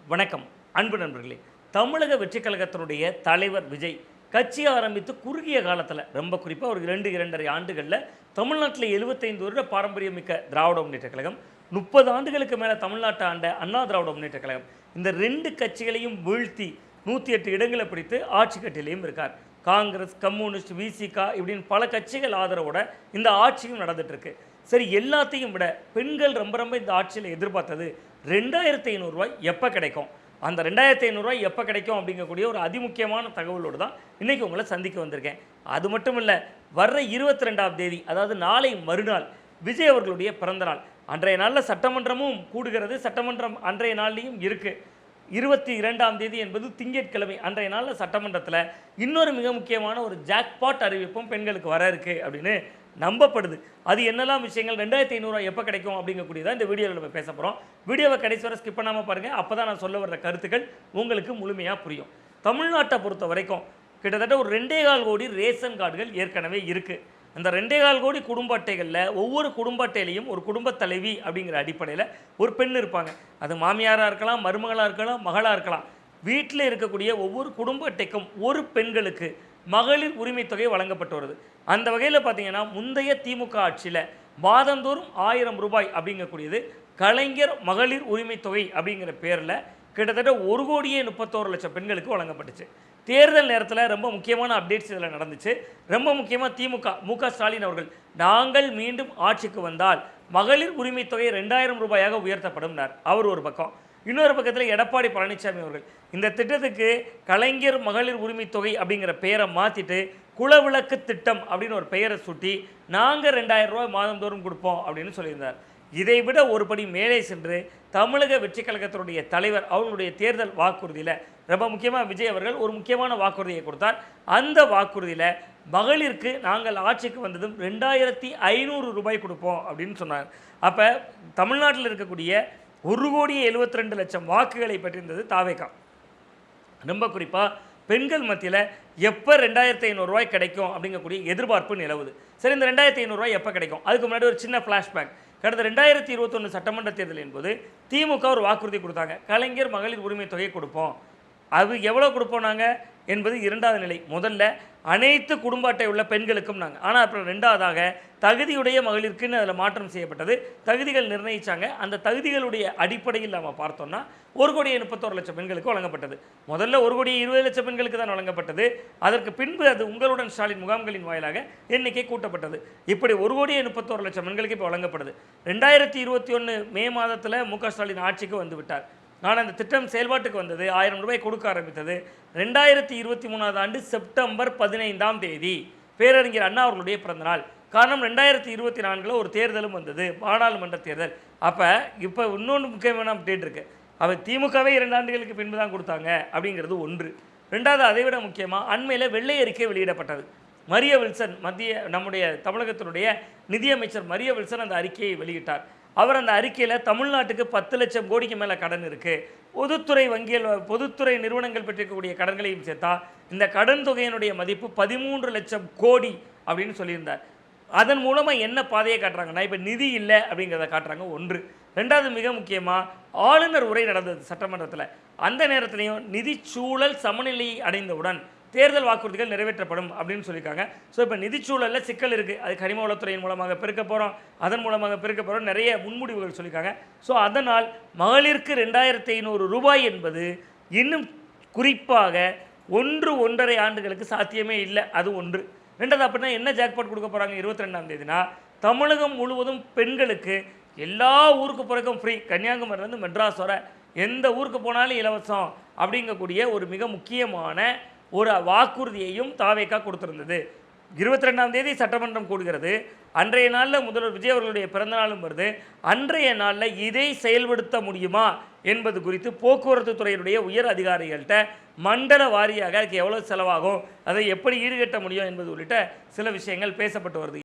வணக்கம் அன்பு நண்பர்களே. தமிழக வெற்றிக் கழகத்தினுடைய தலைவர் விஜய் கட்சி ஆரம்பித்து குறுகிய காலத்தில், ரொம்ப குறிப்பாக ஒரு 2-2.5 ஆண்டுகளில் தமிழ்நாட்டில் 75 வருட பாரம்பரியம் மிக்க திராவிட முன்னேற்ற கழகம், 30 ஆண்டுகளுக்கு மேலே தமிழ்நாட்டை ஆண்ட அண்ணா திராவிட முன்னேற்ற கழகம், இந்த 2 கட்சிகளையும் வீழ்த்தி 108 இடங்களை பிடித்து ஆட்சி கட்டிலையும் இருக்கார். காங்கிரஸ், கம்யூனிஸ்ட், விசிக இப்படின்னு பல கட்சிகள் ஆதரவோட இந்த ஆட்சியும் நடந்துட்டு இருக்கு. சரி, எல்லாத்தையும் விட பெண்கள் ரொம்ப ரொம்ப இந்த ஆட்சியில் எதிர்பார்த்தது 2500 ரூபாய் எப்போ கிடைக்கும், அந்த 2500 ரூபாய் எப்போ கிடைக்கும் அப்படிங்கக்கூடிய ஒரு அதிமுக்கியமான தகவலோடு தான் இன்றைக்கி உங்களை சந்திக்க வந்திருக்கேன். அது மட்டும் இல்லை, வர்ற 22ஆம் தேதி, அதாவது நாளை மறுநாள் விஜய் அவர்களுடைய பிறந்தநாள். அன்றைய நாளில் சட்டமன்றமும் கூடுகிறது. சட்டமன்றம் அன்றைய நாள்லேயும் இருக்குது. 22ஆம் தேதி என்பது திங்கட்கிழமை. அன்றைய நாளில் சட்டமன்றத்தில் இன்னொரு மிக முக்கியமான ஒரு ஜாக்பாட் அறிவிப்பும் பெண்களுக்கு வர இருக்குது அப்படின்னு நம்பப்படுது. அது என்னெல்லாம் விஷயங்கள், 2500 ரூபாய் எப்போ கிடைக்கும் அப்படிங்கக்கூடியதான் இந்த வீடியோவில் நம்ம பேச போகிறோம். வீடியோவை கடைசி வரை ஸ்கிப் பண்ணாமல் பாருங்கள். அப்போ தான் நான் சொல்ல வர்ற கருத்துக்கள் உங்களுக்கு முழுமையாக புரியும். தமிழ்நாட்டை பொறுத்த வரைக்கும் கிட்டத்தட்ட ஒரு 2.25 கோடி ரேஷன் கார்டுகள் ஏற்கனவே இருக்குது. அந்த 2.25 கோடி குடும்ப அட்டைகளில் ஒவ்வொரு குடும்ப அட்டையிலையும் ஒரு குடும்ப தலைவி அப்படிங்கிற அடிப்படையில் ஒரு பெண் இருப்பாங்க. அது மாமியாராக இருக்கலாம், மருமகளாக இருக்கலாம், மகளாக இருக்கலாம். வீட்டில் இருக்கக்கூடிய ஒவ்வொரு குடும்ப அட்டைக்கும் ஒரு பெண்களுக்கு மகளிர் உரிமை தொகை வழங்கப்பட்டு வருது. அந்த வகையில் பார்த்தீங்கன்னா, முந்தைய திமுக ஆட்சியில் மாதந்தோறும் 1000 ரூபாய் அப்படிங்கக்கூடியது கலைஞர் மகளிர் உரிமை தொகை அப்படிங்கிற பேரில் கிட்டத்தட்ட 1,31,00,000 பெண்களுக்கு வழங்கப்பட்டுச்சு. தேர்தல் நேரத்தில் ரொம்ப முக்கியமான அப்டேட்ஸ் இதில் நடந்துச்சு. ரொம்ப முக்கியமாக திமுக மு.க. ஸ்டாலின் அவர்கள், நாங்கள் மீண்டும் ஆட்சிக்கு வந்தால் மகளிர் உரிமை தொகை 2000 ரூபாயாக உயர்த்தப்படும்னார். அவர் ஒரு பக்கம். இன்னொரு பக்கத்தில் எடப்பாடி பழனிசாமி அவர்கள் இந்த திட்டத்துக்கு கலைஞர் மகளிர் உரிமை தொகை அப்படிங்கிற பெயரை மாற்றிட்டு குலவிளக்கு திட்டம் அப்படின்னு ஒரு பெயரை சுட்டி நாங்கள் 2000 ரூபாய் மாதந்தோறும் கொடுப்போம் அப்படின்னு சொல்லியிருந்தார். இதை விட ஒருபடி மேலே சென்று தமிழக வெற்றிக் கழகத்தினுடைய தலைவர் அவர்களுடைய தேர்தல் வாக்குறுதியில் ரொம்ப முக்கியமாக விஜய் அவர்கள் ஒரு முக்கியமான வாக்குறுதியை கொடுத்தார். அந்த வாக்குறுதியில் மகளிருக்கு நாங்கள் ஆட்சிக்கு வந்ததும் 2500 ரூபாய் கொடுப்போம் அப்படின்னு சொன்னார். அப்போ தமிழ்நாட்டில் இருக்கக்கூடிய 1,72,00,000 வாக்குகளை பெற்றிருந்தது தாவேகா. ரொம்ப குறிப்பாக பெண்கள் மத்தியில் எப்போ 2500 ரூபாய் கிடைக்கும் அப்படிங்கக்கூடிய எதிர்பார்ப்பு நிலவுது. சரி, இந்த 2500 ரூபாய் எப்போ கிடைக்கும்? அதுக்கு முன்னாடி ஒரு சின்ன ஃப்ளாஷ்பேக். கடந்த 2021 சட்டமன்ற தேர்தலின் போது திமுக ஒரு வாக்குறுதி கொடுத்தாங்க, கலைஞர் மகளிர் உரிமை தொகை கொடுப்போம். அது எவ்வளோ கொடுப்போம் நாங்கள் என்பது இரண்டாவது நிலை. முதல்ல அனைத்து குடும்ப அட்டை உள்ள பெண்களுக்கும் நாங்கள், ஆனால் அப்புறம் ரெண்டாவதாக தகுதியுடைய மகளிருக்குன்னு அதில் மாற்றம் செய்யப்பட்டது. தகுதிகள் நிர்ணயித்தாங்க. அந்த தகுதிகளுடைய அடிப்படையில் நம்ம பார்த்தோம்னா 1,31,00,000 பெண்களுக்கு வழங்கப்பட்டது. முதல்ல 1,20,00,000 பெண்களுக்கு தான் வழங்கப்பட்டது. அதற்கு பின்பு அது உங்களுடன் ஸ்டாலின் முகாம்களின் வாயிலாக எண்ணிக்கை கூட்டப்பட்டது. இப்படி 1,31,00,000 பெண்களுக்கு இப்போ வழங்கப்படுது. 2021 மே மாதத்தில் மு.க. ஸ்டாலின் ஆட்சிக்கு வந்து விட்டார். ஆனால் அந்த திட்டம் செயல்பாட்டுக்கு வந்தது, 1000 ரூபாய் கொடுக்க ஆரம்பித்தது 2023ஆம் ஆண்டு செப்டம்பர் 15ஆம் தேதி, பேரறிஞர் அண்ணா அவர்களுடைய பிறந்தநாள். காரணம், 2024 ஒரு தேர்தலும் வந்தது, பாராளுமன்ற தேர்தல். அப்போ இப்போ இன்னொன்று முக்கியமான அப்டேட் இருக்குது. அவர் திமுகவே 2 ஆண்டுகளுக்கு பின்பு தான் கொடுத்தாங்க அப்படிங்கிறது ஒன்று. ரெண்டாவது, அதை விட முக்கியமாக அண்மையில் வெள்ளை அறிக்கை வெளியிடப்பட்டது. மரிய வில்சன், நம்முடைய தமிழகத்தினுடைய நிதியமைச்சர் மரிய வில்சன் அந்த அறிக்கையை வெளியிட்டார். அவர் அந்த அறிக்கையில் தமிழ்நாட்டுக்கு 10 லட்சம் கோடிக்கு மேலே கடன் இருக்குது, பொதுத்துறை வங்கிகள் பொதுத்துறை நிறுவனங்கள் பெற்றிருக்கக்கூடிய கடன்களையும் சேர்த்தா இந்த கடன் தொகையினுடைய மதிப்பு 13 லட்சம் கோடி அப்படின்னு சொல்லியிருந்தார். அதன் மூலமாக என்ன பாதையை காட்டுறாங்கன்னா, இப்போ நிதி இல்லை அப்படிங்கிறத காட்டுறாங்க. ஒன்று. ரெண்டாவது, மிக முக்கியமாக ஆளுநர் உரை நடந்தது சட்டமன்றத்தில். அந்த நேரத்திலையும் நிதிச்சூழல் சமநிலையை அடைந்தவுடன் தேர்தல் வாக்குறுதிகள் நிறைவேற்றப்படும் அப்படின்னு சொல்லியிருக்காங்க. ஸோ இப்போ நிதிச்சூழலில் சிக்கல் இருக்குது, அது கனிம வளத்துறையின் மூலமாக பெருக்க போகிறோம், அதன் மூலமாக பெருக்க போகிறோம், நிறைய முன்முடிவுகள் சொல்லியிருக்காங்க. ஸோ அதனால் மகளிருக்கு 2500 ரூபாய் என்பது இன்னும் குறிப்பாக 1-1.5 ஆண்டுகளுக்கு சாத்தியமே இல்லை. அது ஒன்று. ரெண்டாவது, அப்படின்னா என்ன ஜாக்பாட் கொடுக்க போகிறாங்க 22ஆம் தேதினா, தமிழகம் முழுவதும் பெண்களுக்கு எல்லா ஊருக்கு பிறக்கும் ஃப்ரீ, கன்னியாகுமரிலேருந்து மெட்ராஸ் வர எந்த ஊருக்கு போனாலும் இலவசம் அப்படிங்கக்கூடிய ஒரு மிக முக்கியமான ஒரு வாக்குறுதியையும் தாவேகா கொடுத்திருந்தது. 22ஆம் தேதி சட்டமன்றம் கூடுகிறது. அன்றைய நாளில் முதல்வர் விஜய் அவர்களுடைய பிறந்தநாளும் வருது. அன்றைய நாளில் இதை செயல்படுத்த முடியுமா என்பது குறித்து போக்குவரத்து துறையினுடைய உயர் அதிகாரிகள்கிட்ட மண்டல வாரியாக அதுக்கு எவ்வளோ செலவாகும், அதை எப்படி ஈடுகட்ட முடியும் என்பது உள்ளிட்ட சில விஷயங்கள் பேசப்பட்டு வருது.